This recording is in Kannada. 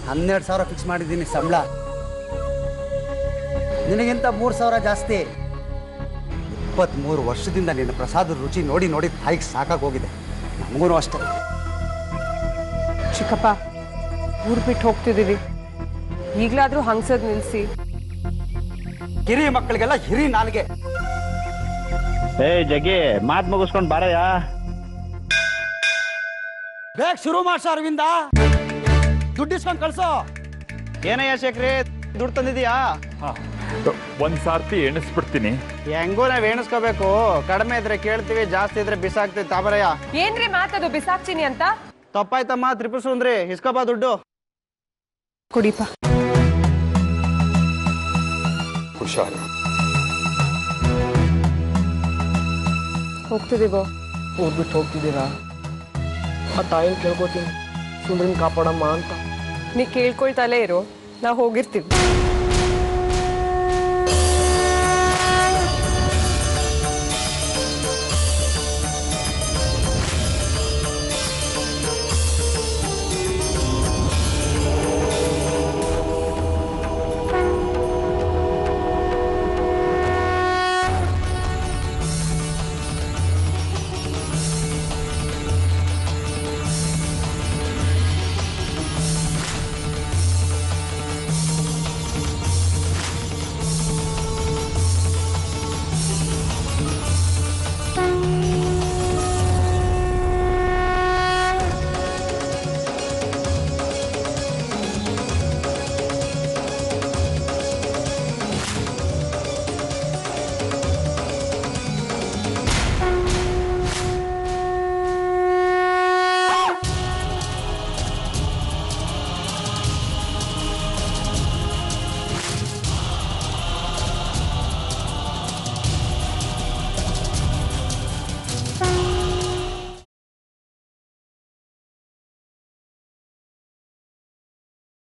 12,000 ಫಿಕ್ಸ್ ಮಾಡಿದ್ದೀನಿ ಸಂಬಳ. ನಿನಗಿಂತ 3,000 ಜಾಸ್ತಿ. 23 ವರ್ಷದಿಂದ ನಿನ್ನ ಪ್ರಸಾದದ ರುಚಿ ನೋಡಿ ನೋಡಿ ತಾಯಿಗೆ ಸಾಕಾಗೋಗಿದೆ. ನಮಗೂ ಅಷ್ಟೇ. ಚಿಕ್ಕಪ್ಪ, ಊರು ಬಿಟ್ಟು ಹೋಗ್ತಿದ್ದೀವಿ, ಈಗಲಾದರೂ ಹಂಗ್ಸದ್ ನಿಲ್ಲಿಸಿ. ಕಿರಿ ಮಕ್ಕಳಿಗೆಲ್ಲ ಹಿರಿ ನಾಲ್ಗೆ. ಜಗ್ಗಿ ಮಾತು ಮುಗಿಸ್ಕೊಂಡು ಬಾರಯ್ಯ. ಬೇಗ ಶುರು ಮಾಡ್ಸ ಅರವಿಂದ. ದುಡ್ಡು ಇಸ್ಕೊಂಡು ಕಳ್ಸೋ. ಏನಯ್ಯ ಶೇಖರಿ, ದುಡ್ಡು ತಂದಿದೀಯಾ? ಒಂದ್ ಸಾರ್ತಿ ಎಣಿಸ್ಬಿಡ್ತೀನಿ. ಹೆಂಗೂ ನಾವ್ ಎಣಿಸ್ಕೋಬೇಕು. ಕಡಿಮೆ ಇದ್ರೆ ಕೇಳ್ತೀವಿ, ಜಾಸ್ತಿ ಇದ್ರೆ ಬಿಸಾಕ್ತಿವಿ. ತಾಬರಯ್ಯ. ಏನ್ರಿ ಮಾತದು ಬಿಸಾಕ್ತೀನಿ ಅಂತ? ತಪ್ಪಾಯ್ತಮ್ಮ, ತ್ರಿಪುಸುಂದ್ರಿ, ಇಸ್ಕೋಬಾ ದುಡ್ಡು. ಕುಡಿಪ. ಹುಷಾರು. ಹೋಗ್ತಿದೀವೋ? ಊರ್ ಬಿಟ್ಟು ಹೋಗ್ತಿದ್ದೀರಾ? ಆ ತಾಯಿನ ಕೇಳ್ಕೊತೀನಿ, ಸುಂದ್ರಿನ ಕಾಪಾಡಮ್ಮ ಅಂತ. ನೀ ಕೇಳ್ಕೊಳ್ತಲೇ ಇರೋ, ನಾವು ಹೋಗಿರ್ತೀವಿ.